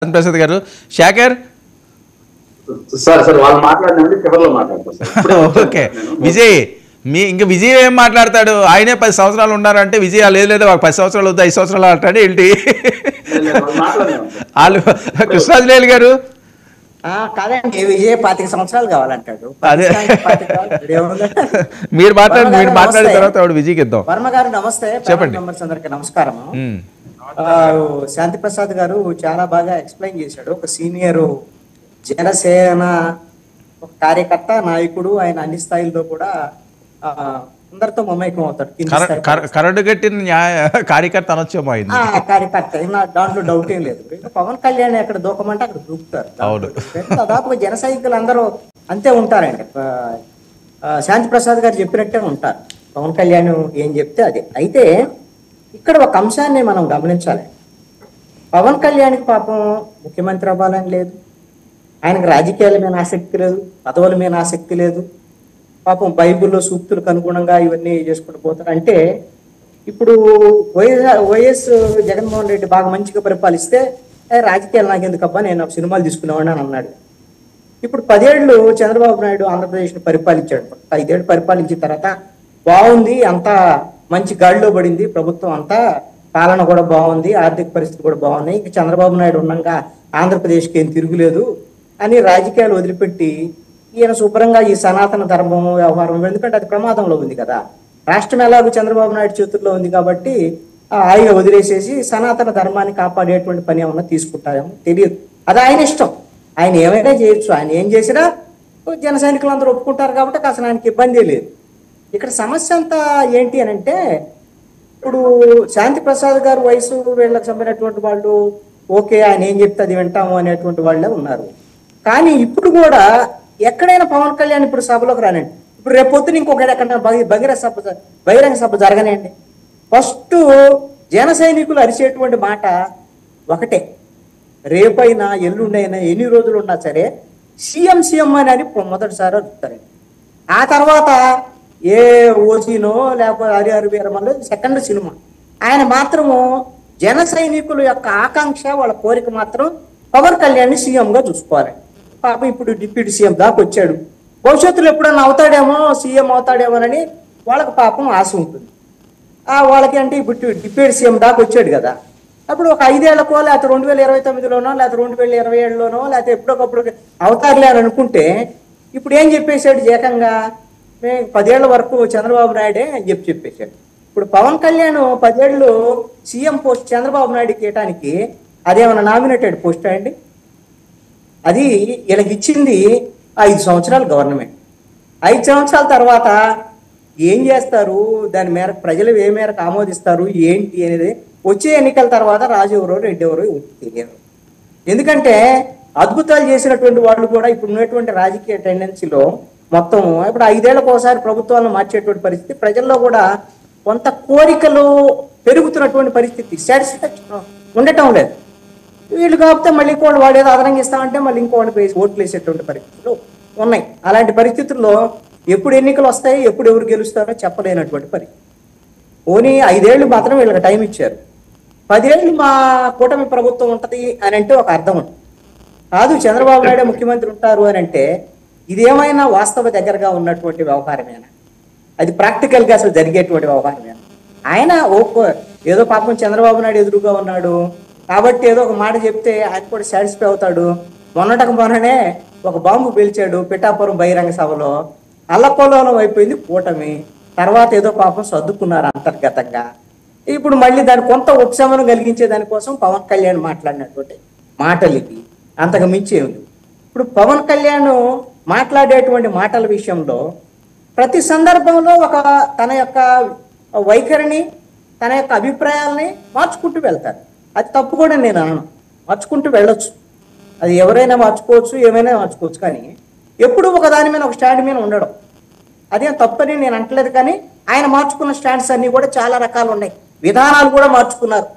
ప్రసాద్ గారు Shekhar sir sir వాళ్ళు మాట్లాడినండి చివరిలో మాట్లాడతారు. ఓకే విజయ్ ఇంకా విజయ్ ఏం మాట్లాడతాడు? ఆయనే 10 సంవత్సరాలు ఉన్నారంటే విజయ్ లేదు వాళ్ళకి 10 సంవత్సరాలు వద్దు 5 సంవత్సరాలు అంటాడు ఏంటి? వాళ్ళు కృష్ణాజనేయులు గారు కాదండి, విజయ్ 25 సంవత్సరాలు కావాలంటాడు. అదే మీరు మాట్లాడిన తర్వాత విజయ్కి ఇద్దాం. వర్మ గారు నమస్తే, చెప్పండి. మెంబర్స్ అందరికి నమస్కారం. శాంతి ప్రసాద్ గారు చాలా బాగా ఎక్స్ప్లెయిన్ చేశాడు. ఒక సీనియర్ జనసేన ఒక కార్యకర్త నాయకుడు, ఆయన అన్ని స్థాయిల్లో కూడా అందరితో మమైకం అవుతాడు. కరడు కట్టిన కార్యకర్త అనొచ్చేమో ఆయన కార్యకర్త, దాంట్లో డౌట్ ఏం లేదు. పవన్ కళ్యాణ్ ఎక్కడ దూకమంటే అక్కడ దూకుతారు. దాదాపు జన సైనికులు అందరూ అంతే ఉంటారండి. శాంతి ప్రసాద్ గారు చెప్పినట్టే ఉంటారు. పవన్ కళ్యాణ్ ఏం చెప్తే అదే. అయితే ఇక్కడ ఒక అంశాన్ని మనం గమనించాలి. పవన్ కళ్యాణ్కి పాపం ముఖ్యమంత్రి అవ్వాలని లేదు, ఆయనకు రాజకీయాల మీద ఆసక్తి లేదు, పదవుల మీద ఆసక్తి లేదు. పాపం బైబిల్లో సూక్తులకు అనుగుణంగా ఇవన్నీ చేసుకుంటూ పోతారు. అంటే ఇప్పుడు వైఎస్ జగన్మోహన్ రెడ్డి బాగా మంచిగా పరిపాలిస్తే రాజకీయాలు నాకెందుకబ్బా, నేను సినిమాలు తీసుకునేవాడిని అని అన్నాడు. ఇప్పుడు 10 ఏళ్ళు చంద్రబాబు నాయుడు ఆంధ్రప్రదేశ్ని పరిపాలించాడు. 5 ఏళ్ళు పరిపాలించిన తర్వాత బాగుంది, అంతా మంచి గాడిలో పడింది ప్రభుత్వం, అంతా పాలన కూడా బాగుంది, ఆర్థిక పరిస్థితి కూడా బాగుంది, ఇంక చంద్రబాబు నాయుడు ఉన్నాక ఆంధ్రప్రదేశ్కి ఏం తిరుగులేదు అని రాజకీయాలు వదిలిపెట్టి ఈయన శుభ్రంగా ఈ సనాతన ధర్మం వ్యవహారం, ఎందుకంటే అది ప్రమాదంలో ఉంది కదా, రాష్ట్రం ఎలాగో చంద్రబాబు నాయుడు చేతుల్లో ఉంది కాబట్టి ఆయన వదిలేసేసి సనాతన ధర్మాన్ని కాపాడేటువంటి పని ఏమన్నా తీసుకుంటారేమో తెలియదు. అది ఆయన ఇష్టం, ఆయన ఏమైనా చేయొచ్చు. ఆయన ఏం చేసినా జన సైనికులు అందరూ ఒప్పుకుంటారు కాబట్టి అసలు ఆయనకి ఇబ్బంది లేదు. ఇక్కడ సమస్య అంతా ఏంటి అని అంటే, ఇప్పుడు శాంతి ప్రసాద్ గారు వయసు వీళ్ళకి సంబంధించినటువంటి వాళ్ళు ఓకే, ఆయన ఏం చెప్తే అది వింటాము అనేటువంటి వాళ్ళే ఉన్నారు. కానీ ఇప్పుడు కూడా ఎక్కడైనా పవన్ కళ్యాణ్ ఇప్పుడు సభలోకి రానండి. ఇప్పుడు రేపు పొద్దున ఇంకొకటి ఎక్కడ బహిరంగ సభ జరగనండి. ఫస్ట్ జన సైనికులు అరిచేటువంటి మాట ఒకటే, రేపైనా ఎల్లుండైనా ఎన్ని రోజులు ఉన్నా సరే సీఎం అని మొదటిసారి అడుగుతారండి. ఆ తర్వాత ఏ ఓసీనో లేకపోతే హరిహర వీరమల్లో సెకండ్ సినిమా. ఆయన మాత్రము జన సైనికుల యొక్క ఆకాంక్ష, వాళ్ళ కోరిక మాత్రం పవన్ కళ్యాణ్ని సీఎంగా చూసుకోవాలి. పాపం ఇప్పుడు డిప్యూటీ సీఎం దాకా వచ్చాడు, భవిష్యత్తులో ఎప్పుడన్నా అవుతాడేమో, సీఎం అవుతాడేమోనని వాళ్ళకి పాపం ఆశ ఉంటుంది. వాళ్ళకి అంటే ఇప్పుడు డిప్యూటీ సీఎం దాకా వచ్చాడు కదా, అప్పుడు ఒక 5 ఏళ్లకో లేకపోతే 2029లోనో లేకపోతే 2027లోనో లేకపోతే ఎప్పుడొకప్పుడు అవుతారులే అని అనుకుంటే, ఇప్పుడు ఏం చెప్పేశాడు ఏకంగా, మేము 10 ఏళ్ల వరకు చంద్రబాబు నాయుడే అని చెప్పేశాడు. ఇప్పుడు పవన్ కళ్యాణ్ 10 ఏళ్ళు సీఎం పోస్ట్ చంద్రబాబు నాయుడుకి ఇవ్వటానికి అదేమన్నా నామినేటెడ్ పోస్ట్ అండి? అది వీళ్ళకి ఇచ్చింది 5 సంవత్సరాలు గవర్నమెంట్. 5 సంవత్సరాల తర్వాత ఏం చేస్తారు, దాని మేరకు ప్రజలు ఏ మేరకు ఆమోదిస్తారు ఏంటి అనేది వచ్చే ఎన్నికల తర్వాత రాజు ఎవరో రెడ్డి ఎవరో తెలియదు. ఎందుకంటే అద్భుతాలు చేసినటువంటి వాళ్ళు కూడా ఇప్పుడు ఉన్నటువంటి రాజకీయ టెండెన్సీలో మొత్తం ఇప్పుడు 5 ఏళ్లకు ఒకసారి ప్రభుత్వాలను మార్చేటువంటి పరిస్థితి, ప్రజల్లో కూడా కొంత కోరికలు పెరుగుతున్నటువంటి పరిస్థితి, సాటిస్ఫాక్షన్ ఉండటం లేదు. వీళ్ళు కాకపోతే మళ్ళీ ఇంకోటి వాడేదో అదనంగా ఇస్తామంటే మళ్ళీ ఇంకోటి వేసి ఓట్లు వేసేటువంటి పరిస్థితులు ఉన్నాయి. అలాంటి పరిస్థితుల్లో ఎప్పుడు ఎన్నికలు వస్తాయి, ఎప్పుడు ఎవరు గెలుస్తారో చెప్పలేనటువంటి పరిస్థితి. పోనీ 5 ఏళ్ళు మాత్రం వీళ్ళకి టైం ఇచ్చారు. 10 ఏళ్ళు మా కూటమి ప్రభుత్వం ఉంటుంది అని అంటే ఒక అర్థం ఉంటుంది. కాదు చంద్రబాబు నాయుడు ముఖ్యమంత్రి ఉంటారు అని అంటే ఇదేమైనా వాస్తవ దగ్గరగా ఉన్నటువంటి వ్యవహారమేనా, అది ప్రాక్టికల్గా అసలు జరిగేటువంటి వ్యవహారమేనా? ఆయన ఏదో పాపం చంద్రబాబు నాయుడు ఎదురుగా ఉన్నాడు కాబట్టి ఏదో ఒక మాట చెప్తే ఆయన కూడా సాటిస్ఫై అవుతాడు. మొన్ననే ఒక బాంబు పేల్చాడు పిఠాపురం బహిరంగ సభలో, అల్లకొల్లోలం అయిపోయింది కూటమి. తర్వాత ఏదో పాపం సర్దుకున్నారు అంతర్గతంగా. ఇప్పుడు మళ్ళీ దాని కొంత ఉపశమనం కలిగించే దానికోసం పవన్ కళ్యాణ్ మాట్లాడినటువంటి మాటలకి అంతకు మించి ఏమి. ఇప్పుడు పవన్ కళ్యాణ్ మాట్లాడేటువంటి మాటల విషయంలో ప్రతి సందర్భంలో తన యొక్క వైఖరిని, తన యొక్క అభిప్రాయాలని మార్చుకుంటూ వెళ్తారు. అది తప్పు కూడా నేను అనను, మార్చుకుంటూ వెళ్ళొచ్చు, అది ఎవరైనా మార్చుకోవచ్చు, ఏమైనా మార్చుకోవచ్చు. కానీ ఎప్పుడు ఒక దాని మీద ఒక స్టాండ్ మీద ఉండడం అదేం తప్పని నేను అంటలేదు. కానీ ఆయన మార్చుకున్న స్టాండ్స్ అన్నీ కూడా చాలా రకాలు ఉన్నాయి, విధానాలు కూడా మార్చుకున్నారు.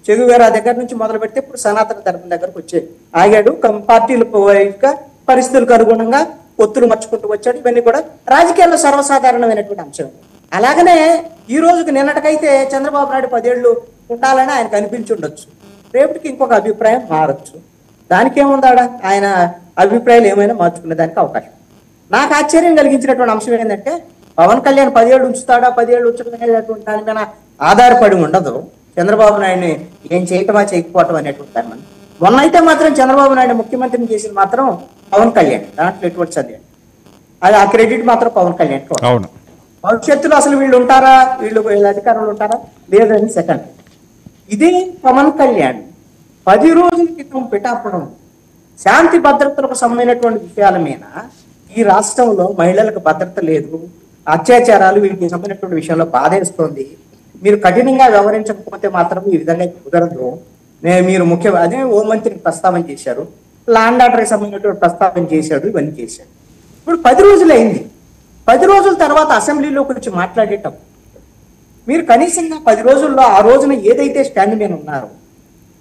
చెగువేరా దగ్గర నుంచి మొదలు పెడితే ఇప్పుడు సనాతన ధర్మం దగ్గరకు వచ్చాయి ఆగాడు. పార్టీల పరిస్థితులకు అనుగుణంగా ఒత్తులు మర్చుకుంటూ వచ్చాడు. ఇవన్నీ కూడా రాజకీయాల్లో సర్వసాధారణమైనటువంటి అంశం. అలాగనే ఈ రోజుకి నిన్నటికైతే చంద్రబాబు నాయుడు 10 ఏళ్ళు ఉండాలని ఆయనకు అనిపించి ఉండొచ్చు, రేపటికి ఇంకొక అభిప్రాయం మారచ్చు. దానికి ఏముందాడా ఆయన అభిప్రాయాలు ఏమైనా మార్చుకునే దానికి అవకాశం. నాకు ఆశ్చర్యం కలిగించినటువంటి అంశం ఏంటంటే పవన్ కళ్యాణ్ 10 ఏళ్ళు ఉంచుతాడా 10 ఏళ్ళు ఉంచుకునేటువంటి దాని మీద ఆధారపడి ఉండదు. చంద్రబాబు నాయుడిని ఏం చేయటమా చేయకపోవటం అనేటువంటి దాని మీద. మొన్న అయితే మాత్రం చంద్రబాబు నాయుడు ముఖ్యమంత్రిని చేసింది మాత్రం పవన్ కళ్యాణ్, దాంట్లో ఎటువంటి సందేహం. అది ఆ క్రెడిట్ మాత్రం పవన్ కళ్యాణ్. అవును. భవిష్యత్తులో అసలు వీళ్ళు ఉంటారా, వీళ్ళు అధికారంలో ఉంటారా లేదని సెకండ్. ఇదే పవన్ కళ్యాణ్ 10 రోజుల క్రితం పిఠాపురం శాంతి భద్రతలకు సంబంధించినటువంటి విషయాల మీద ఈ రాష్ట్రంలో మహిళలకు భద్రత లేదు, అత్యాచారాలు వీటికి సంబంధించినటువంటి విషయంలో బాధేస్తోంది, మీరు కఠినంగా వ్యవహరించకపోతే మాత్రం ఈ విధంగా కుదరదు, మీరు అదే హోంమంత్రికి ప్రస్తావన చేశారు, ల్యాండ్ ఆర్డర్కి సంబంధించినటువంటి ప్రస్తావన చేశాడు, ఇవన్నీ చేశాడు. ఇప్పుడు 10 రోజులు అయింది. 10 రోజుల తర్వాత అసెంబ్లీలోకి వచ్చి మాట్లాడేటప్పుడు మీరు కనీసంగా 10 రోజుల్లో ఆ రోజున ఏదైతే స్టాండ్ మీద ఉన్నారో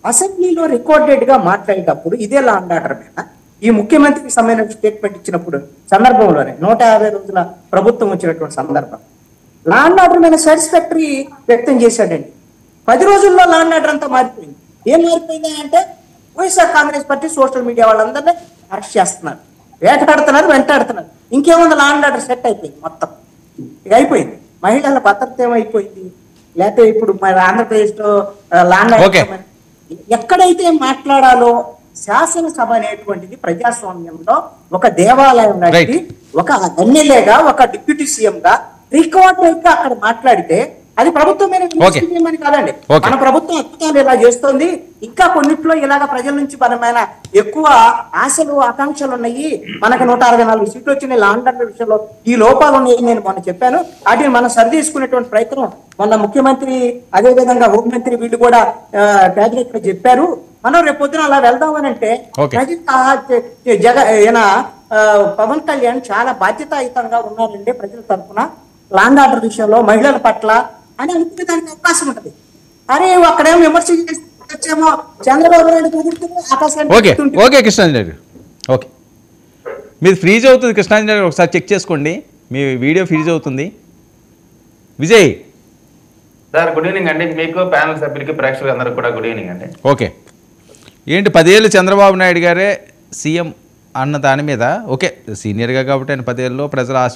అసెంబ్లీలో రికార్డెడ్ గా మాట్లాడేటప్పుడు ఇదే ల్యాండ్ ఆర్డర్ మీద ఈ ముఖ్యమంత్రికి సంబంధించిన స్టేట్మెంట్ ఇచ్చినప్పుడు సందర్భంలోనే 150 రోజుల ప్రభుత్వం వచ్చినటువంటి సందర్భం ల్యాండ్ ఆర్డర్ మీద సాటిస్ఫాక్టరీ వ్యక్తం చేశాడండి. 10 రోజుల్లో ల్యాండ్ ఆర్డర్ అంతా మారిపోయింది. ఏం మారిపోయింది అంటే YSR Congress party social media వాళ్ళందరినీ అరెస్ట్ చేస్తున్నారు, వేటాడుతున్నారు, వెంటాడుతున్నారు. ఇంకేముంది, ల్యాండ్ ఆర్డర్ సెట్ అయిపోయింది మొత్తం. ఇక అయిపోయింది. మహిళల భద్రత ఏమైపోయింది, లేకపోతే ఇప్పుడు మన ఆంధ్రప్రదేశ్లో ల్యాండ్ ఆర్డర్ ఎక్కడైతే మాట్లాడాలో శాసనసభ అనేటువంటిది ప్రజాస్వామ్యంలో ఒక దేవాలయం లాంటి, ఒక ఎమ్మెల్యేగా ఒక డిప్యూటీ సీఎం గా రికార్డెడ్ గా అక్కడ మాట్లాడితే అది ప్రభుత్వమైన కాదండి. మన ప్రభుత్వం అద్భుతాలు ఇలా చేస్తుంది, ఇంకా కొన్నిట్లో ఇలాగ ప్రజల నుంచి మనమైన ఎక్కువ ఆశలు ఆకాంక్షలు ఉన్నాయి, మనకు 164 సీట్లు వచ్చినాయి, ల్యాండ్ ఆర్డర్ విషయంలో ఈ లోపాలు ఉన్నాయి నేను మొన్న చెప్పాను, వాటిని మనం సరిదీసుకునేటువంటి ప్రయత్నం మొన్న ముఖ్యమంత్రి అదే విధంగా హోంమంత్రి వీళ్ళు కూడా క్యాబినెట్ లో చెప్పారు. మనం రేపు పొద్దున అలా వెళ్దామని అంటే పవన్ కళ్యాణ్ చాలా బాధ్యతాయుతంగా ఉన్నారండి ప్రజల తరఫున ల్యాండ్ ఆర్డర్ విషయంలో మహిళల పట్ల అని అనుకునే దానికి అవకాశం ఉంటుంది. అరే అక్కడేమో విమర్శ చేసేమో చంద్రబాబు నాయుడు ఓకే కృష్ణాంజలి గారు, ఓకే మీది ఫ్రీజ్ అవుతుంది. కృష్ణాంజలి గారు ఒకసారి చెక్ చేసుకోండి, మీ వీడియో ఫ్రీజ్ అవుతుంది. విజయ్ సార్ గుడ్ ఈవినింగ్ అండి, మీకు ప్యానల్ సభ్యులకి ప్రేక్షకులు అందరికి కూడా గుడ్ ఈవినింగ్ అండి. ఓకే, ఏంటి 10 ఏళ్ళు చంద్రబాబు నాయుడు గారే సీఎం అన్న దాని మీద, ఓకే సీనియర్గా కాబట్టి ఆయన 10 ఏళ్ళలో ప్రజల